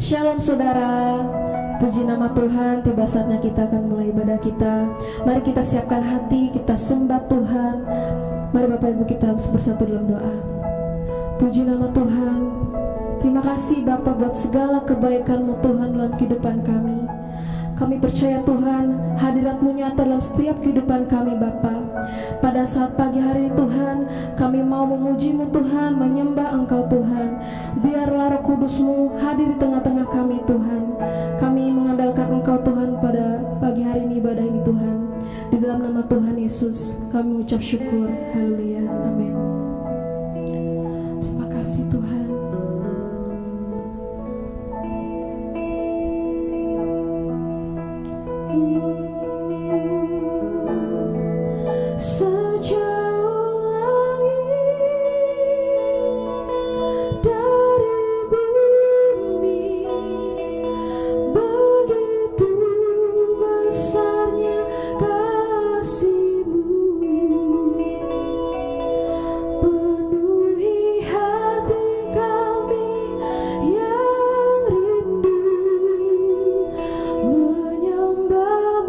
Shalom saudara, puji nama Tuhan. Tiba saatnya kita akan mulai ibadah kita. Mari kita siapkan hati, kita sembah Tuhan. Mari Bapak Ibu kita bersatu dalam doa. Puji nama Tuhan. Terima kasih Bapak buat segala kebaikan-Mu Tuhan dalam kehidupan kami. Kami percaya Tuhan, hadirat-Mu nyata dalam setiap kehidupan kami Bapa. Pada saat pagi hari ini Tuhan, kami mau memuji-Mu Tuhan, menyembah Engkau Tuhan. Biarlah Roh Kudus-Mu hadir di tengah-tengah kami Tuhan. Kami mengandalkan Engkau Tuhan pada pagi hari ini, ibadah ini Tuhan. Di dalam nama Tuhan Yesus kami mengucap syukur. Haleluya, amin. Terima kasih Tuhan. Sejauh langit dari bumi, begitu besarnya kasih-Mu, penuhi hati kami yang rindu menyembah-Mu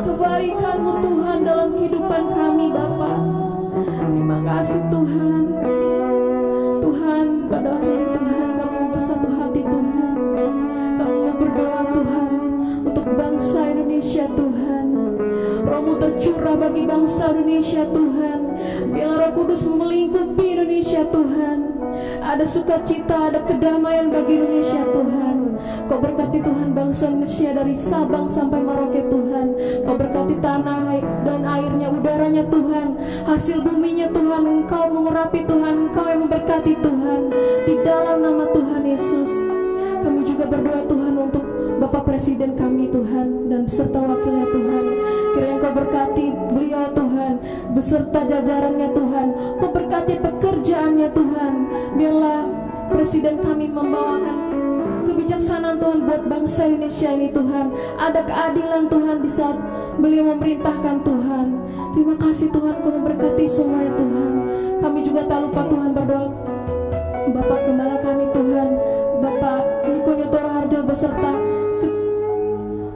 kebaikan-Mu Tuhan dalam kehidupan kami Bapa. Terima kasih Tuhan. Tuhan, pada hari ini Tuhan kami mau bersatu hati Tuhan. Kami mau berdoa Tuhan untuk bangsa Indonesia Tuhan. Roh-Mu tercurah bagi bangsa Indonesia Tuhan. Biarlah Roh Kudus melingkupi Indonesia Tuhan. Ada sukacita, ada kedamaian bagi Indonesia Tuhan. Kau berkati Tuhan bangsa Indonesia dari Sabang sampai Merauke Tuhan. Kau berkati tanah dan airnya, udaranya Tuhan, hasil buminya Tuhan. Engkau mengurapi Tuhan, Engkau yang memberkati Tuhan. Di dalam nama Tuhan Yesus kami juga berdoa Tuhan untuk Bapak Presiden kami Tuhan dan beserta wakilnya Tuhan. Kiranya Kau berkati beliau Tuhan beserta jajarannya Tuhan. Kau berkati pekerjaannya Tuhan. Biarlah Presiden kami membawakan kebijaksanaan Tuhan buat bangsa Indonesia ini Tuhan. Ada keadilan Tuhan di saat beliau memerintahkan Tuhan. Terima kasih Tuhan, Kau memberkati semuanya Tuhan. Kami juga tak lupa Tuhan berdoa Bapak Gembala kami Tuhan, Bapak Niko Nyotora Harjo beserta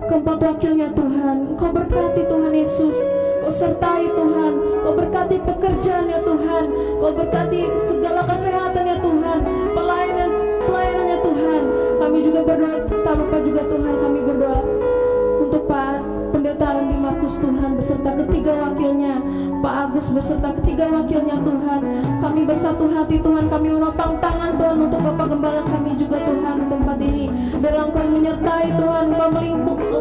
keempat wakilnya Tuhan. Kau berkati Tuhan Yesus, Kau sertai Tuhan, Kau berkati pekerjaannya Tuhan, Kau berkati segala kesehatannya Tuhan, pelayanannya Tuhan. Kami juga berdoa, tak lupa juga Tuhan kami berdoa untuk Pak Pendeta Andi Markus Tuhan beserta ketiga wakilnya, Pak Agus beserta ketiga wakilnya Tuhan. Kami bersatu hati Tuhan, kami menopang tangan Tuhan untuk Bapak Gembala kami juga Tuhan di tempat ini. Biarlah Engkau menyertai Tuhan, Engkau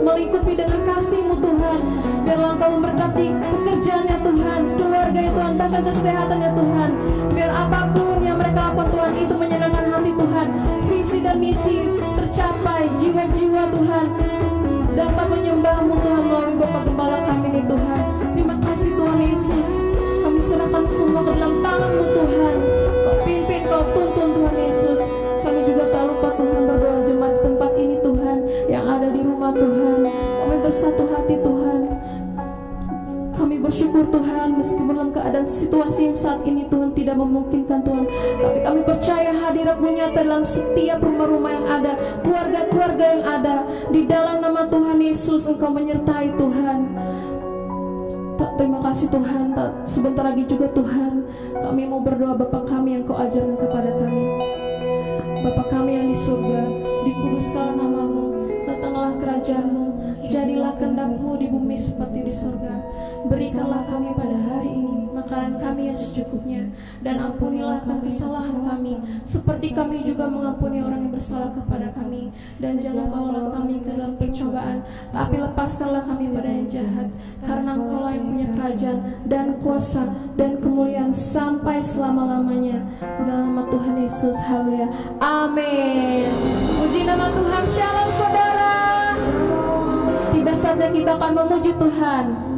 melingkupi dengan kasih-Mu Tuhan. Biarlah Engkau memberkati pekerjaannya Tuhan, keluarganya Tuhan, bahkan kesehatannya Tuhan. Biar apapun yang mereka lakukan Tuhan itu menyenangkan hati Tuhan. Visi dan misi tercapai, jiwa-jiwa Tuhan dapat menyembah-Mu Tuhan melalui Bapak Gembala kami ini Tuhan. Terima kasih Tuhan Yesus. Kami serahkan semua ke dalam tangan-Mu Tuhan. Kau pimpin, Kau tuntun Tuhan Yesus. Kami juga tak lupa Tuhan berdoa jemaat tempat ini Tuhan, yang ada di rumah Tuhan. Kami bersatu hati Tuhan. Kami bersyukur Tuhan, meskipun dalam keadaan situasi yang saat ini Tuhan tidak memungkinkan Tuhan, tapi kami percaya hadirat-Mu nyata dalam setiap rumah-rumah yang ada, keluarga-keluarga yang ada. Di dalam nama Tuhan Yesus Engkau menyertai Tuhan. Terima kasih Tuhan. Sebentar lagi juga Tuhan kami mau berdoa Bapa kami yang Kau ajarkan kepada kami. Bapa kami yang di surga, dikuduskanlah nama-Mu, datanglah kerajaan-Mu, jadilah kehendak-Mu di bumi seperti di surga. Berikanlah kami pada hari ini makanan kami yang secukupnya, dan ampunilah kesalahan kami seperti kami juga mengampuni orang yang bersalah kepada kami. Dan jangan bawalah kami ke dalam pencobaan, tapi lepaskanlah kami pada yang jahat, karena Engkau-lah yang punya kerajaan dan kuasa dan kemuliaan sampai selama-lamanya. Dalam nama Tuhan Yesus, haleluya, amin. Puji nama Tuhan. Shalom saudara. Tiba saatnya kita akan memuji Tuhan.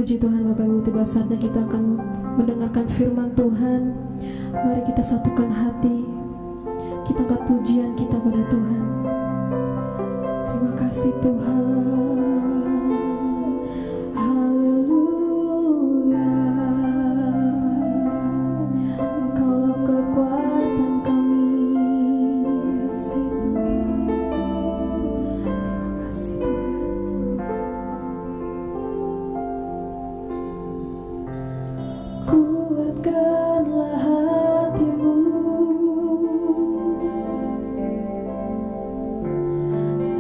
Puji Tuhan Bapak Ibu, tiba saatnya kita akan mendengarkan firman Tuhan. Mari kita satukan hati, kita angkat pujian kita pada Tuhan. Terima kasih Tuhan. Haleluya. Engkaulah kekuatan kami. Kasih Tuhan. Terima kasih Tuhan. Kuatkanlah hatimu,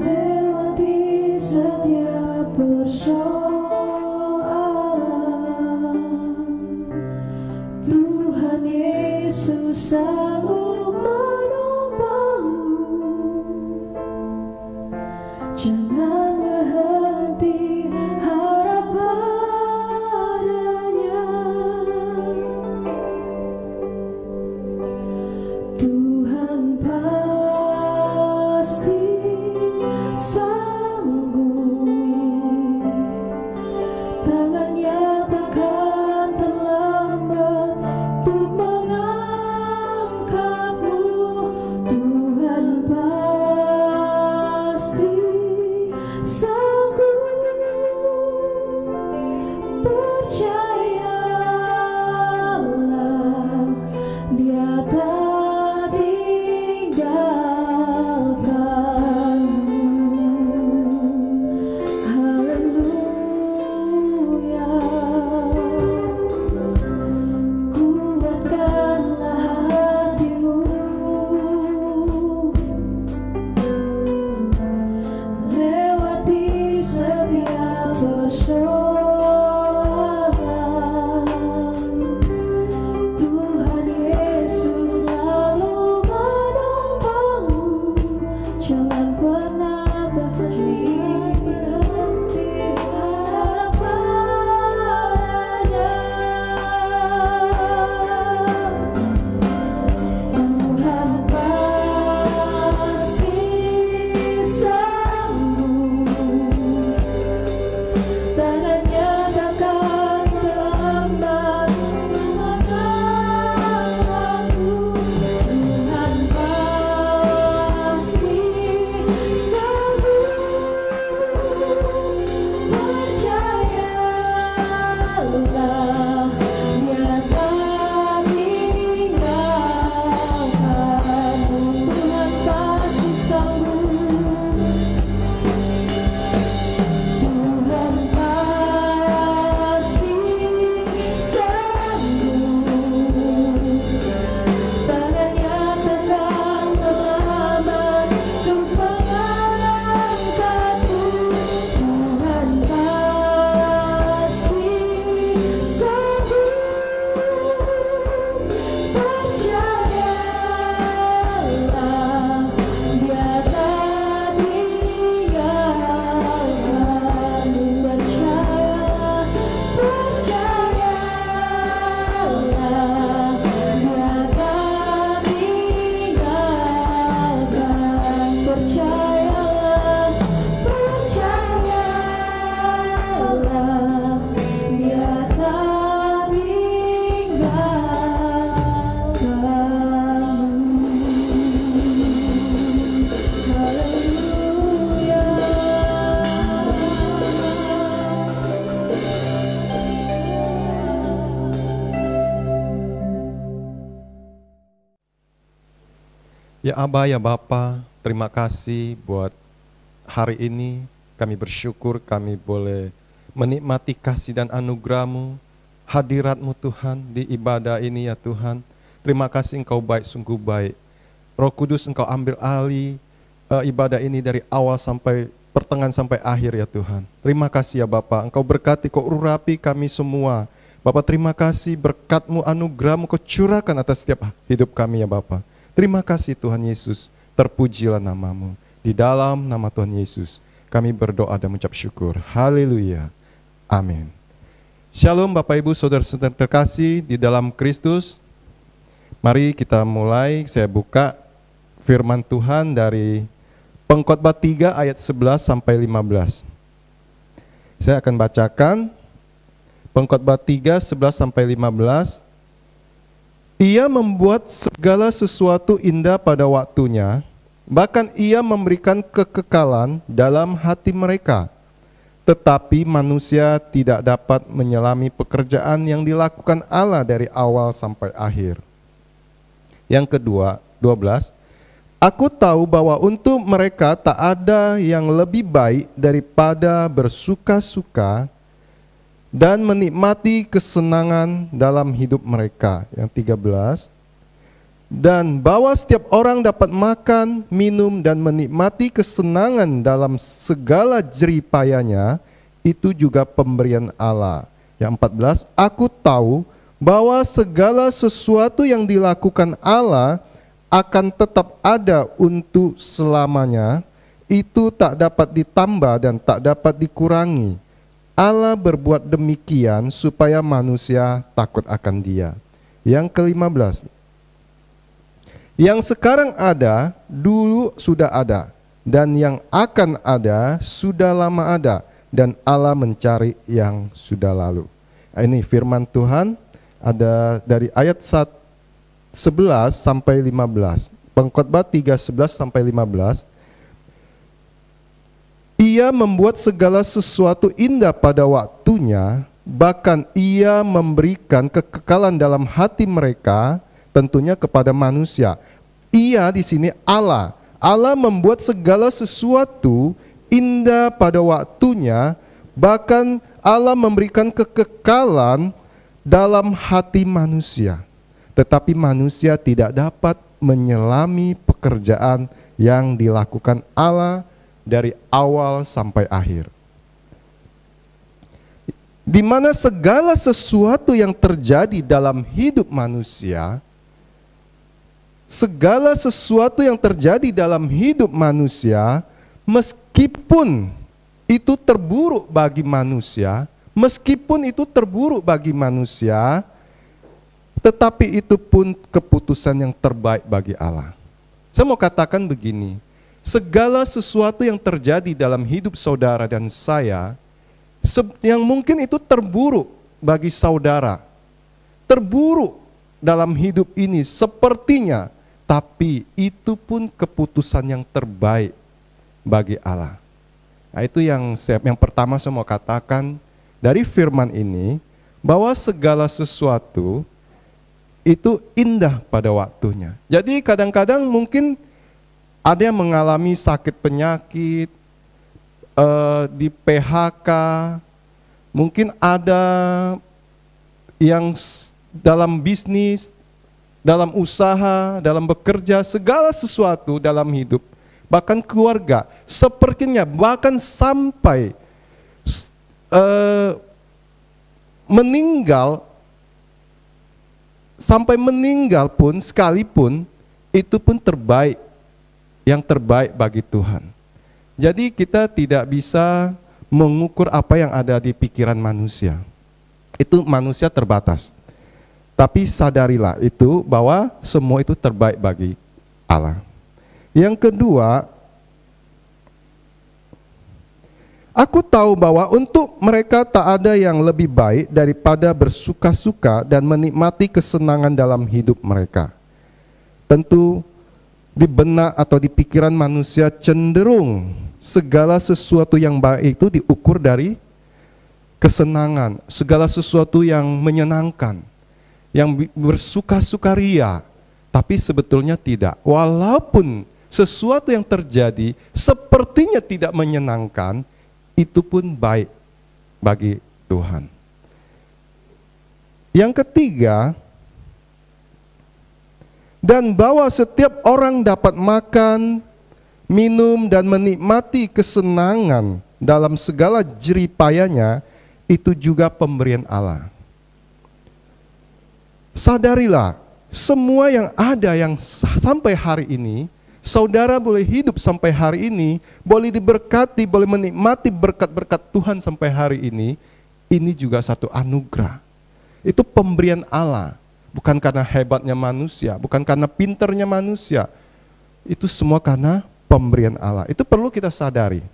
lewati setiap persoalan. Tuhan Yesus sanggup menopangmu. Jangan berhenti harap padanya. Tuhan pasti sanggup, tangannya takkan terlambat untuk mengangkatmu. Tuhan pasti sanggup, percayalah, Dia tak tinggalkanmu. Haleluya. Kuatkanlah hatimu, lewati setiap persoalan. Tuhan Yesus selalu menopangmu. Jangan pernah berhenti harap padanya. Tuhan pasti sanggup, tangannya takkan terlambat untuk mengangkatmu. Tuhan pasti sanggup, percayalah, Dia tak tinggalkanmu. Tuhan pasti sanggup, Tuhan pasti sanggup, tangannya takkan terlambat untuk mengangkatmu. Tuhan pasti sanggup, percayalah, Dia tak tinggalkanmu. Percayalah, Dia tak tinggalkan. Percayalah, Dia tak tinggalkanmu. Haleluya. Ya Aba, ya Bapa, terima kasih buat hari ini. Kami bersyukur kami boleh menikmati kasih dan anugerah-Mu, hadirat-Mu Tuhan di ibadah ini ya Tuhan. Terima kasih Engkau baik, sungguh baik. Roh Kudus Engkau ambil alih ibadah ini dari awal sampai pertengahan sampai akhir ya Tuhan. Terima kasih ya Bapa, Engkau berkati, Kau urapi kami semua. Bapa, terima kasih berkat-Mu, anugerah-Mu Kau curahkan atas setiap hidup kami ya Bapa. Terima kasih Tuhan Yesus, terpujilah nama-Mu. Di dalam nama Tuhan Yesus, kami berdoa dan mengucap syukur. Haleluya. Amin. Shalom Bapak Ibu, Saudara-saudara terkasih di dalam Kristus. Mari kita mulai, saya buka firman Tuhan dari Pengkhotbah 3 ayat 11 sampai 15. Saya akan bacakan. Pengkhotbah 3:11-15. Ia membuat segala sesuatu indah pada waktunya, bahkan ia memberikan kekekalan dalam hati mereka. Tetapi manusia tidak dapat menyelami pekerjaan yang dilakukan Allah dari awal sampai akhir. Yang kedua, 12. Aku tahu bahwa untuk mereka tak ada yang lebih baik daripada bersuka-suka dan menikmati kesenangan dalam hidup mereka. Yang 13. Dan bahwa setiap orang dapat makan, minum, dan menikmati kesenangan dalam segala jerih payahnya, itu juga pemberian Allah. Yang 14. Aku tahu bahwa segala sesuatu yang dilakukan Allah akan tetap ada untuk selamanya, itu tak dapat ditambah dan tak dapat dikurangi. Allah berbuat demikian supaya manusia takut akan Dia. Yang ke-15. Yang sekarang ada, dulu sudah ada, dan yang akan ada, sudah lama ada, dan Allah mencari yang sudah lalu. Ini firman Tuhan, ada dari ayat 11 sampai 15. Pengkhotbah 3:11 sampai 15. Ia membuat segala sesuatu indah pada waktunya, bahkan ia memberikan kekekalan dalam hati mereka, tentunya kepada manusia. Ia di sini Allah. Allah membuat segala sesuatu indah pada waktunya, bahkan Allah memberikan kekekalan dalam hati manusia. Tetapi manusia tidak dapat menyelami pekerjaan yang dilakukan Allah dari awal sampai akhir. Di mana segala sesuatu yang terjadi dalam hidup manusia, segala sesuatu yang terjadi dalam hidup manusia, meskipun itu terburuk bagi manusia, tetapi itu pun keputusan yang terbaik bagi Allah. Saya mau katakan begini, segala sesuatu yang terjadi dalam hidup saudara dan saya, yang mungkin itu terburuk bagi saudara, terburuk dalam hidup ini sepertinya, tapi itu pun keputusan yang terbaik bagi Allah. Nah, itu yang pertama saya mau katakan dari firman ini, bahwa segala sesuatu itu indah pada waktunya. Jadi kadang-kadang mungkin ada yang mengalami sakit penyakit, di PHK, mungkin ada yang dalam bisnis, dalam usaha, dalam bekerja, segala sesuatu dalam hidup, bahkan keluarga, sepertinya bahkan sampai meninggal pun sekalipun, itu pun terbaik, yang terbaik bagi Tuhan. Jadi kita tidak bisa mengukur apa yang ada di pikiran manusia. Itu manusia terbatas. Tapi sadarilah itu bahwa semua itu terbaik bagi Allah. Yang kedua, aku tahu bahwa untuk mereka tak ada yang lebih baik daripada bersuka-suka dan menikmati kesenangan dalam hidup mereka. Tentu di benak atau di pikiran manusia cenderung segala sesuatu yang baik itu diukur dari kesenangan, segala sesuatu yang menyenangkan, yang bersuka-sukaria. Tapi sebetulnya tidak. Walaupun sesuatu yang terjadi sepertinya tidak menyenangkan, itu pun baik bagi Tuhan. Yang ketiga, dan bahwa setiap orang dapat makan, minum, dan menikmati kesenangan dalam segala jerih payahnya, itu juga pemberian Allah. Sadarilah, semua yang ada yang sampai hari ini, saudara boleh hidup sampai hari ini, boleh diberkati, boleh menikmati berkat-berkat Tuhan sampai hari ini juga satu anugerah. Itu pemberian Allah. Bukan karena hebatnya manusia, bukan karena pinternya manusia. Itu semua karena pemberian Allah. Itu perlu kita sadari.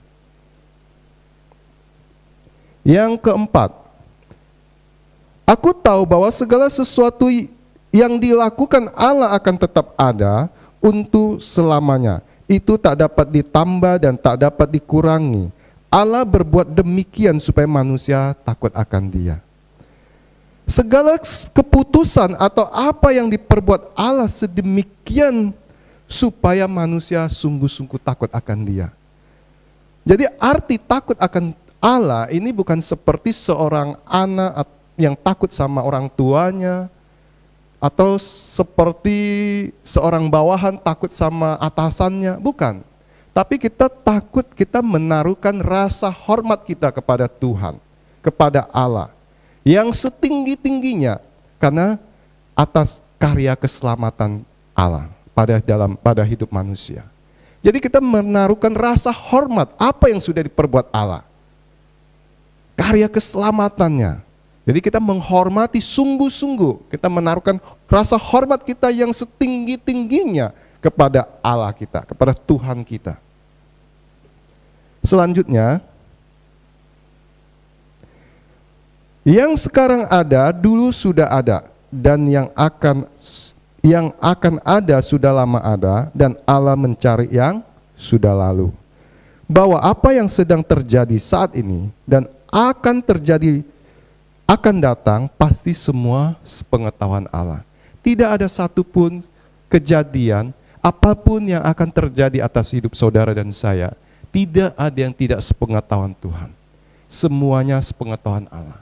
Yang keempat, Aku tahu bahwa segala sesuatu yang dilakukan Allah akan tetap ada untuk selamanya. Itu tak dapat ditambah dan tak dapat dikurangi. Allah berbuat demikian supaya manusia takut akan Dia. Segala keputusan atau apa yang diperbuat Allah sedemikian supaya manusia sungguh-sungguh takut akan Dia. Jadi arti takut akan Allah ini bukan seperti seorang anak yang takut sama orang tuanya, atau seperti seorang bawahan takut sama atasannya, bukan. Tapi kita takut, kita menaruhkan rasa hormat kita kepada Tuhan, kepada Allah, yang setinggi-tingginya, karena atas karya keselamatan Allah pada hidup manusia. Jadi kita menaruhkan rasa hormat apa yang sudah diperbuat Allah, karya keselamatannya. Jadi kita menghormati sungguh-sungguh, kita menaruhkan rasa hormat kita yang setinggi-tingginya kepada Allah kita, kepada Tuhan kita. Selanjutnya, yang sekarang ada dulu sudah ada, dan yang akan ada sudah lama ada, dan Allah mencari yang sudah lalu. Bahwa apa yang sedang terjadi saat ini dan akan terjadi akan datang pasti semua sepengetahuan Allah. Tidak ada satupun kejadian apapun yang akan terjadi atas hidup saudara dan saya, tidak ada yang tidak sepengetahuan Tuhan. Semuanya sepengetahuan Allah.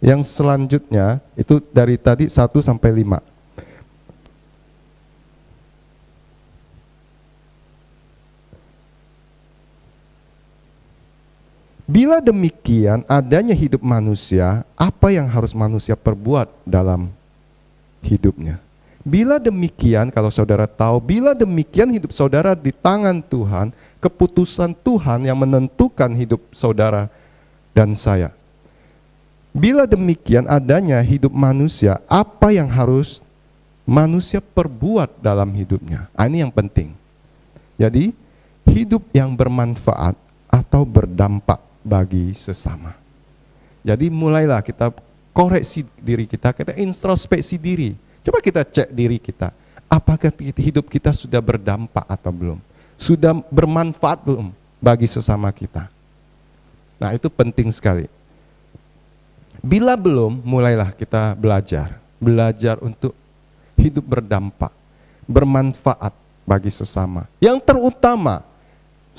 Yang selanjutnya itu dari tadi 1 sampai 5. Bila demikian adanya hidup manusia, apa yang harus manusia perbuat dalam hidupnya? Bila demikian, kalau saudara tahu, bila demikian hidup saudara di tangan Tuhan, keputusan Tuhan yang menentukan hidup saudara dan saya. Bila demikian adanya hidup manusia, apa yang harus manusia perbuat dalam hidupnya? Ini yang penting. Jadi, hidup yang bermanfaat atau berdampak bagi sesama. Jadi mulailah kita koreksi diri kita introspeksi diri. Coba kita cek diri kita, apakah hidup kita sudah berdampak atau belum? Sudah bermanfaat belum bagi sesama kita? Nah, itu penting sekali. Bila belum, mulailah kita belajar untuk hidup berdampak, bermanfaat bagi sesama. Yang terutama,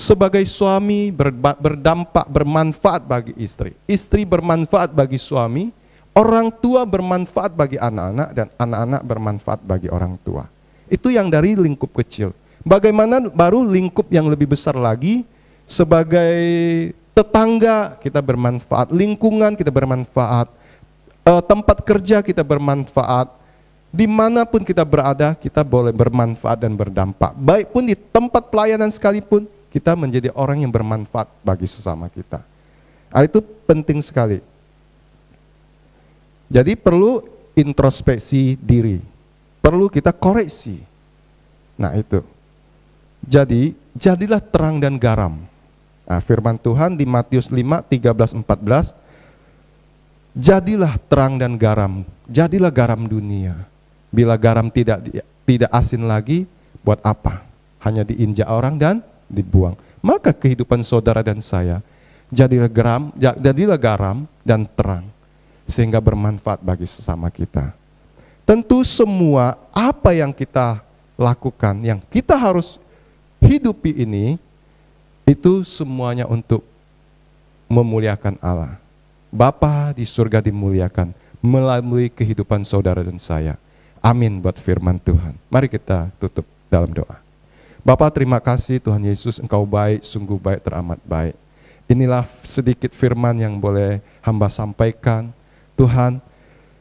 sebagai suami berdampak, bermanfaat bagi istri. Istri bermanfaat bagi suami, orang tua bermanfaat bagi anak-anak, dan anak-anak bermanfaat bagi orang tua. Itu yang dari lingkup kecil. Bagaimana baru lingkup yang lebih besar lagi, sebagai tetangga kita bermanfaat, lingkungan kita bermanfaat, tempat kerja kita bermanfaat, dimanapun kita berada kita boleh bermanfaat dan berdampak. Baik pun di tempat pelayanan sekalipun, kita menjadi orang yang bermanfaat bagi sesama kita. Itu penting sekali. Jadi perlu introspeksi diri, perlu kita koreksi. Nah itu. Jadi jadilah terang dan garam. Nah, firman Tuhan di Matius 5, 13, 14. Jadilah terang dan garam, jadilah garam dunia. Bila garam tidak asin lagi, buat apa? Hanya diinjak orang dan dibuang. Maka kehidupan saudara dan saya jadilah garam dan terang, sehingga bermanfaat bagi sesama kita. Tentu semua apa yang kita lakukan, yang kita harus hidupi ini, itu semuanya untuk memuliakan Allah. Bapa di surga dimuliakan melalui kehidupan saudara dan saya. Amin buat firman Tuhan. Mari kita tutup dalam doa. Bapa, terima kasih Tuhan Yesus, Engkau baik, sungguh baik, teramat baik. Inilah sedikit firman yang boleh hamba sampaikan. Tuhan,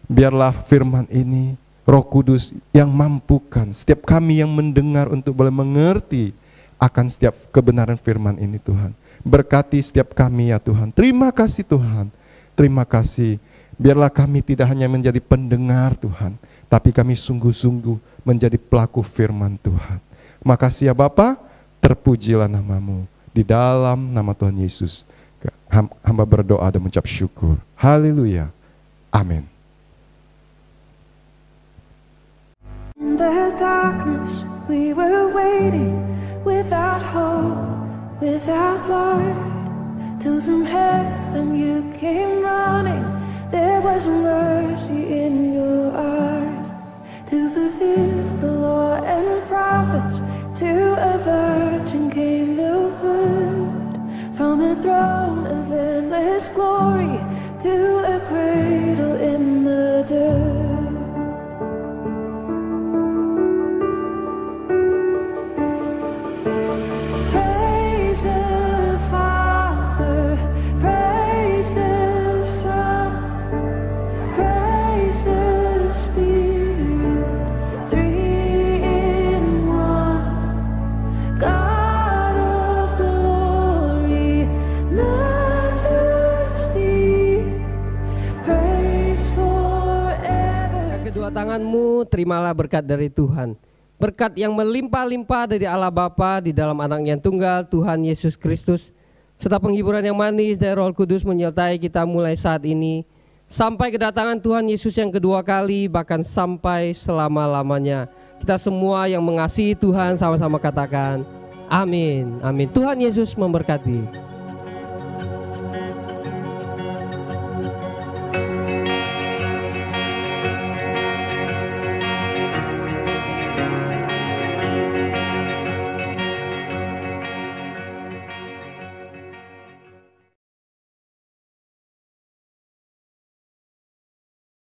biarlah firman ini, Roh Kudus yang mampukan setiap kami yang mendengar untuk boleh mengerti akan setiap kebenaran firman ini Tuhan. Berkati setiap kami ya Tuhan. Terima kasih Tuhan. Terima kasih. Biarlah kami tidak hanya menjadi pendengar Tuhan, tapi kami sungguh-sungguh menjadi pelaku firman Tuhan. Makasih ya Bapa, terpujilah namamu. Di dalam nama Tuhan Yesus Hamba berdoa dan mengucap syukur. Haleluya. Amin. In the darkness we were waiting, without hope, without light, till from heaven you came running. There was mercy in your eyes, to fulfill the law and prophets. To a virgin came the word, from a throne of endless glory to a cradle in the dirt. Tanganmu, terimalah berkat dari Tuhan. Berkat yang melimpah-limpah dari Allah Bapa di dalam Anak-Nya yang tunggal, Tuhan Yesus Kristus, serta penghiburan yang manis dari Roh Kudus menyertai kita mulai saat ini sampai kedatangan Tuhan Yesus yang kedua kali, bahkan sampai selama-lamanya. Kita semua yang mengasihi Tuhan sama-sama katakan amin. Amin. Tuhan Yesus memberkati.